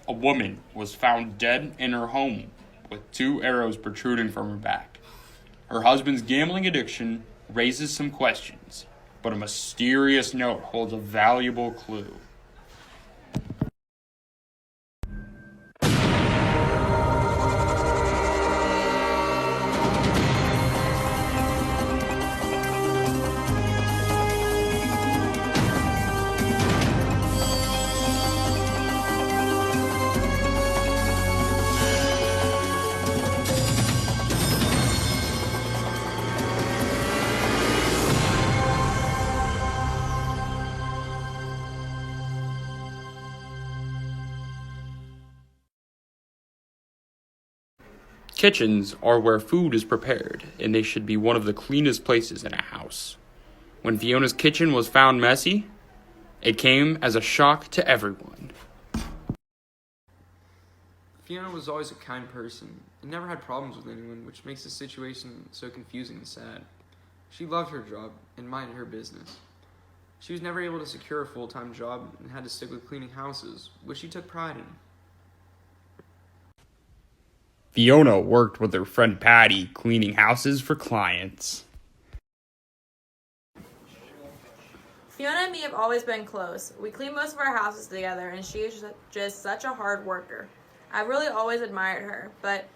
A woman was found dead in her home with 2 arrows protruding from her back. Her husband's gambling addiction raises some questions, but a mysterious note holds a valuable clue. Kitchens are where food is prepared, and they should be one of the cleanest places in a house. When Fiona's kitchen was found messy, it came as a shock to everyone. Fiona was always a kind person and never had problems with anyone, which makes the situation so confusing and sad. She loved her job and minded her business. She was never able to secure a full-time job and had to stick with cleaning houses, which she took pride in. Fiona worked with her friend Patty cleaning houses for clients. Fiona and me have always been close. We clean most of our houses together, and she is just such a hard worker. I've really always admired her, but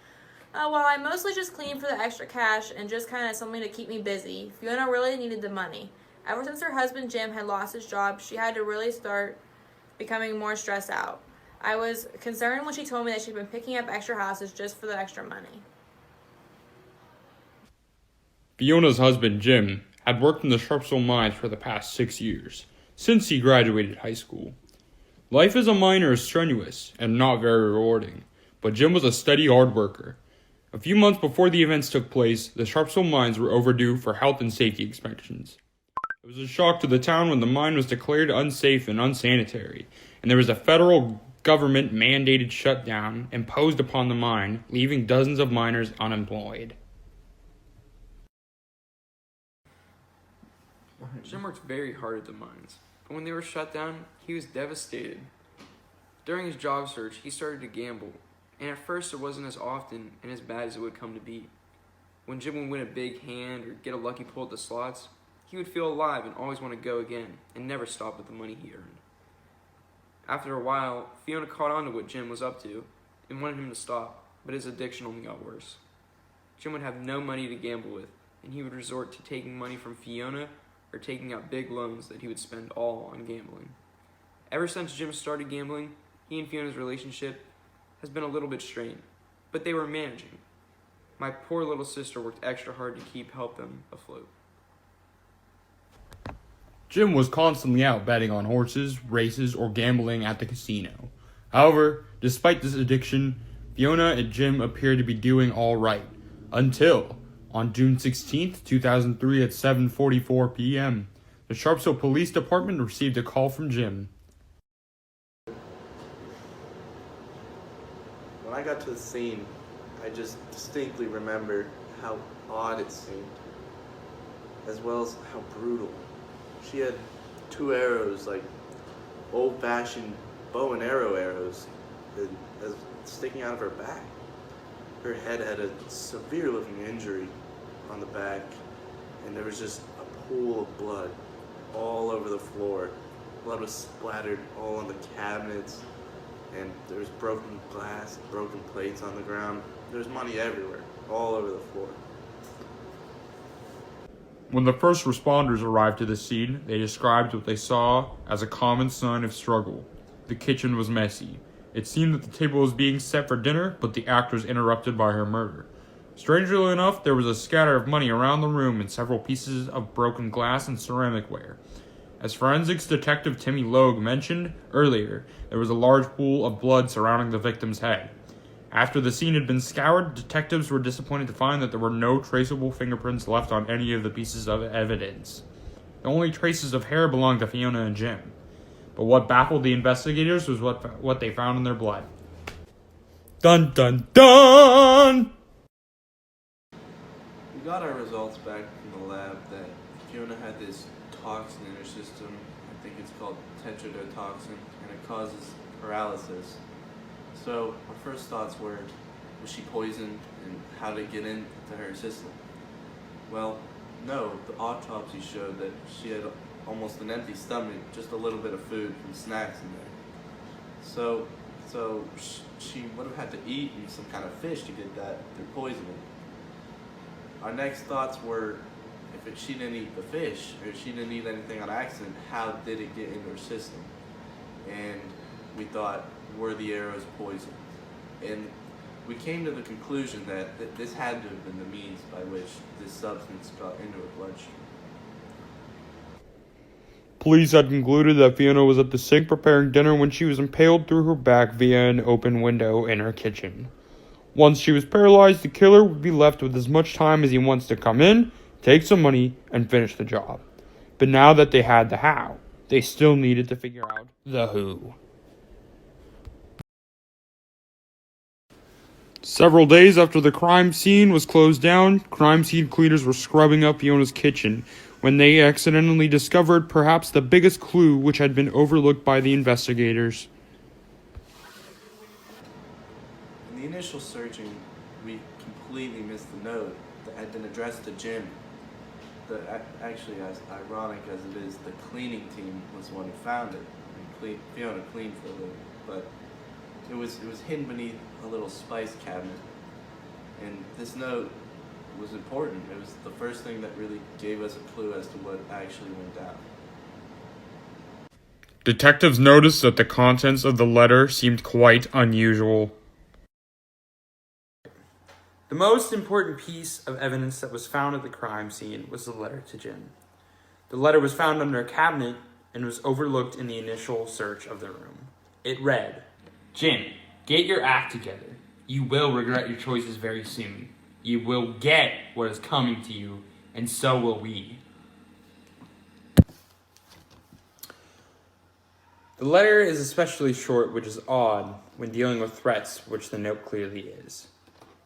while I mostly just clean for the extra cash and just kind of something to keep me busy, Fiona really needed the money. Ever since her husband Jim had lost his job, she had to really start becoming more stressed out. I was concerned when she told me that she'd been picking up extra houses just for the extra money. Fiona's husband Jim had worked in the Sharpsville mines for the past 6 years, since he graduated high school. Life as a miner is strenuous and not very rewarding, but Jim was a steady hard worker. A few months before the events took place, the Sharpsville mines were overdue for health and safety inspections. It was a shock to the town when the mine was declared unsafe and unsanitary, and there was a federal government-mandated shutdown imposed upon the mine, leaving dozens of miners unemployed. Jim worked very hard at the mines, but when they were shut down, he was devastated. During his job search, he started to gamble, and at first it wasn't as often and as bad as it would come to be. When Jim would win a big hand or get a lucky pull at the slots, he would feel alive and always want to go again and never stop with the money he earned. After a while, Fiona caught on to what Jim was up to and wanted him to stop, but his addiction only got worse. Jim would have no money to gamble with, and he would resort to taking money from Fiona or taking out big loans that he would spend all on gambling. Ever since Jim started gambling, he and Fiona's relationship has been a little bit strained, but they were managing. My poor little sister worked extra hard to help them afloat. Jim was constantly out betting on horses, races, or gambling at the casino. However, despite this addiction, Fiona and Jim appeared to be doing all right, until, on June 16, 2003 at 7:44 p.m., the Sharpsville Police Department received a call from Jim. When I got to the scene, I just distinctly remember how odd it seemed, as well as how brutal. She had 2 arrows, like old-fashioned bow and arrow arrows, sticking out of her back. Her head had a severe-looking injury on the back, and there was just a pool of blood all over the floor. Blood was splattered all on the cabinets, and there was broken glass, broken plates on the ground. There was money everywhere, all over the floor. When the first responders arrived to the scene, they described what they saw as a common sign of struggle. The kitchen was messy. It seemed that the table was being set for dinner, but the act was interrupted by her murder. Strangely enough, there was a scatter of money around the room and several pieces of broken glass and ceramic ware. As forensics detective Timmy Logue mentioned earlier, there was a large pool of blood surrounding the victim's head. After the scene had been scoured, detectives were disappointed to find that there were no traceable fingerprints left on any of the pieces of evidence. The only traces of hair belonged to Fiona and Jim. But what baffled the investigators was what they found in their blood. Dun dun dun! We got our results back from the lab that Fiona had this toxin in her system. I think it's called tetrodotoxin, and it causes paralysis. So our first thoughts were, was she poisoned and how did it get into her system? Well, no, the autopsy showed that she had almost an empty stomach, just a little bit of food and snacks in there. So she would have had to eat some kind of fish to get that through poisoning. Our next thoughts were, if she didn't eat the fish, or she didn't eat anything on accident, how did it get into her system? And we thought, were the arrows poisoned? And we came to the conclusion that this had to have been the means by which this substance got into her bloodstream. Police had concluded that Fiona was at the sink preparing dinner when she was impaled through her back via an open window in her kitchen. Once she was paralyzed, the killer would be left with as much time as he wants to come in, take some money, and finish the job. But now that they had the how, they still needed to figure out the who. Several days after the crime scene was closed down, crime scene cleaners were scrubbing up Fiona's kitchen when they accidentally discovered perhaps the biggest clue which had been overlooked by the investigators. In the initial searching, we completely missed the note that had been addressed to Jim. Actually, as ironic as it is, the cleaning team was the one who found it. Fiona cleaned for a living, but it was hidden beneath a little spice cabinet. And this note was important. It was the first thing that really gave us a clue as to what actually went down. Detectives noticed that the contents of the letter seemed quite unusual. The most important piece of evidence that was found at the crime scene was the letter to Jim. The letter was found under a cabinet and was overlooked in the initial search of the room. It read, "Jim, get your act together. You will regret your choices very soon. You will get what is coming to you, and so will we." The letter is especially short, which is odd when dealing with threats, which the note clearly is.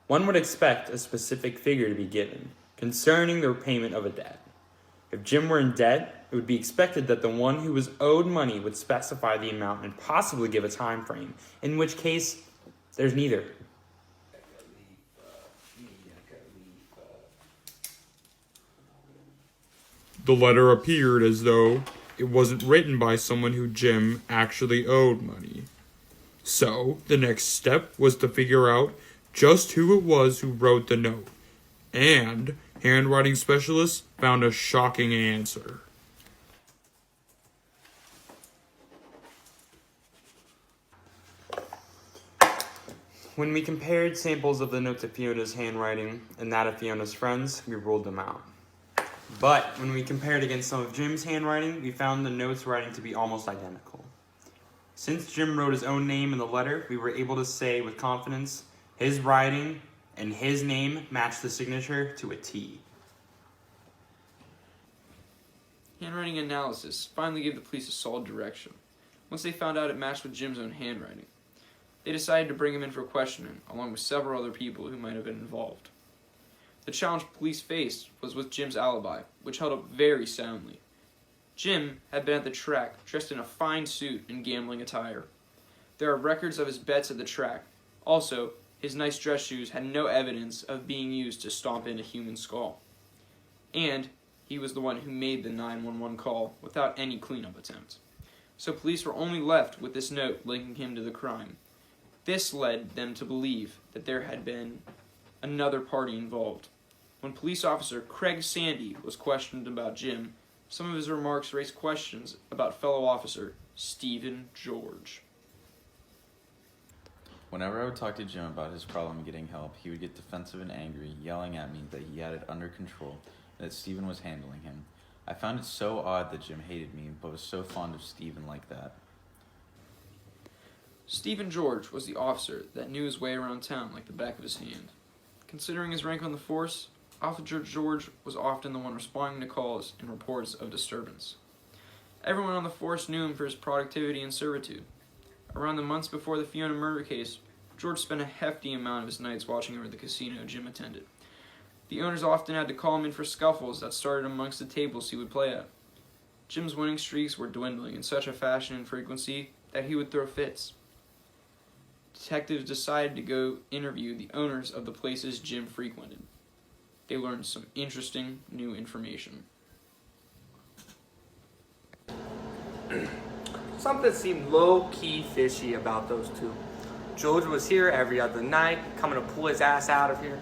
One would expect a specific figure to be given concerning the repayment of a debt. If Jim were in debt, it would be expected that the one who was owed money would specify the amount and possibly give a time frame, in which case, there's neither. The letter appeared as though it wasn't written by someone who Jim actually owed money. So, the next step was to figure out just who it was who wrote the note. And handwriting specialists found a shocking answer. When we compared samples of the notes of Fiona's handwriting and that of Fiona's friends, we ruled them out. But when we compared against some of Jim's handwriting, we found the notes writing to be almost identical. Since Jim wrote his own name in the letter, we were able to say with confidence his writing and his name matched the signature to a T. Handwriting analysis finally gave the police a solid direction. Once they found out it matched with Jim's own handwriting, they decided to bring him in for questioning, along with several other people who might have been involved. The challenge police faced was with Jim's alibi, which held up very soundly. Jim had been at the track, dressed in a fine suit and gambling attire. There are records of his bets at the track. Also, his nice dress shoes had no evidence of being used to stomp in a human skull. And he was the one who made the 911 call without any cleanup attempt. So police were only left with this note linking him to the crime. This led them to believe that there had been another party involved. When police officer Craig Sandy was questioned about Jim, some of his remarks raised questions about fellow officer Stephen George. Whenever I would talk to Jim about his problem getting help, he would get defensive and angry, yelling at me that he had it under control, and that Stephen was handling him. I found it so odd that Jim hated me, but was so fond of Stephen like that. Stephen George was the officer that knew his way around town like the back of his hand. Considering his rank on the force, Officer George was often the one responding to calls and reports of disturbance. Everyone on the force knew him for his productivity and servitude. Around the months before the Fiona murder case, George spent a hefty amount of his nights watching over the casino Jim attended. The owners often had to call him in for scuffles that started amongst the tables he would play at. Jim's winning streaks were dwindling in such a fashion and frequency that he would throw fits. detectives decided to go interview the owners of the places Jim frequented. They learned some interesting new information. Something seemed low-key fishy about those two. George was here every other night, coming to pull his ass out of here.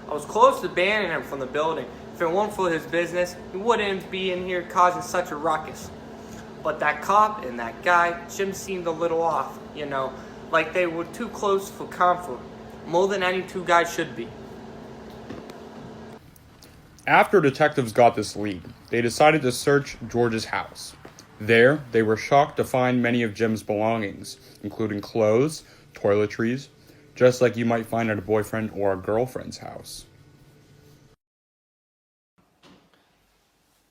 I was close to banning him from the building. If it weren't for his business, he wouldn't be in here causing such a ruckus. But that cop and that guy, Jim seemed a little off, like they were too close for comfort, more than any two guys should be. After detectives got this lead, they decided to search George's house. There, they were shocked to find many of Jim's belongings, including clothes, toiletries, just like you might find at a boyfriend or a girlfriend's house.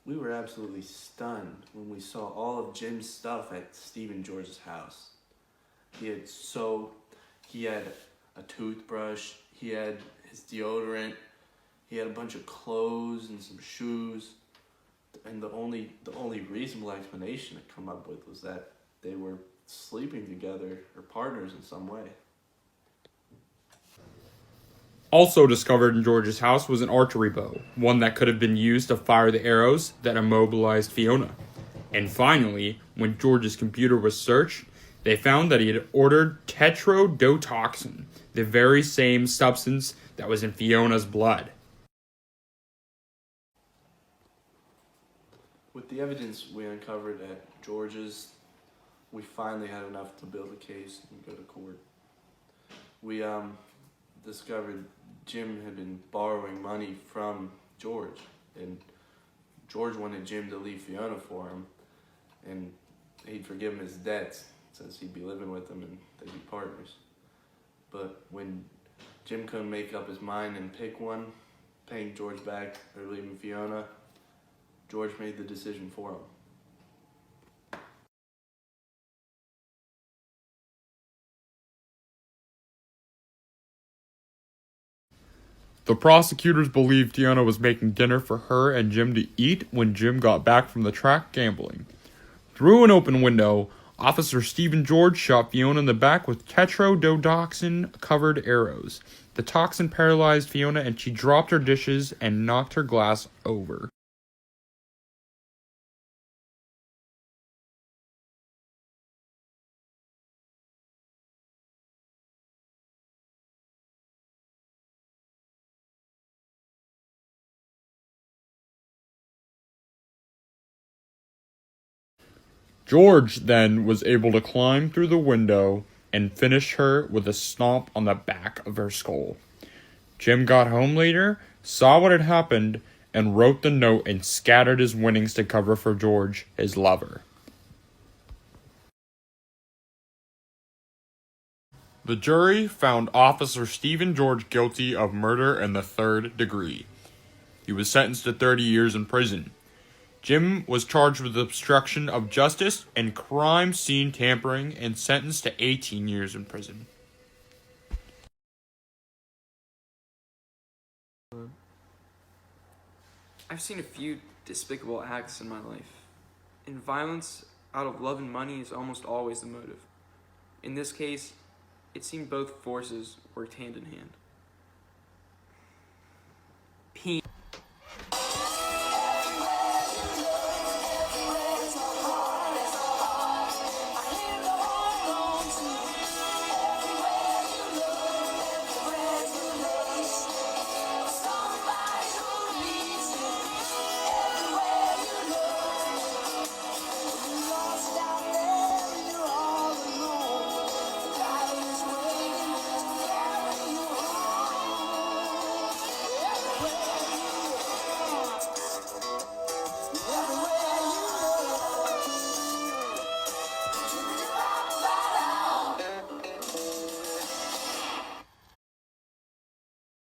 We were absolutely stunned when we saw all of Jim's stuff at Stephen George's house. He had soap, he had a toothbrush, he had his deodorant, he had a bunch of clothes and some shoes. And the only reasonable explanation to come up with was that they were sleeping together or partners in some way. Also discovered in George's house was an archery bow, one that could have been used to fire the arrows that immobilized Fiona. And finally, when George's computer was searched, they found that he had ordered tetrodotoxin, the very same substance that was in Fiona's blood. With the evidence we uncovered at George's, we finally had enough to build a case and go to court. We discovered Jim had been borrowing money from George, and George wanted Jim to leave Fiona for him, and he'd forgive him his debts since he'd be living with him and they'd be partners. But when Jim couldn't make up his mind and pick one, paying George back or leaving Fiona, George made the decision for him. The prosecutors believed Fiona was making dinner for her and Jim to eat when Jim got back from the track gambling. Through an open window, Officer Stephen George shot Fiona in the back with tetrodotoxin-covered arrows. The toxin paralyzed Fiona and she dropped her dishes and knocked her glass over. George then was able to climb through the window and finish her with a stomp on the back of her skull. Jim got home later, saw what had happened, and wrote the note and scattered his winnings to cover for George, his lover. The jury found Officer Stephen George guilty of murder in the 3rd degree. He was sentenced to 30 years in prison. Jim was charged with obstruction of justice and crime scene tampering and sentenced to 18 years in prison. I've seen a few despicable acts in my life, and violence out of love and money is almost always the motive. In this case, it seemed both forces worked hand in hand.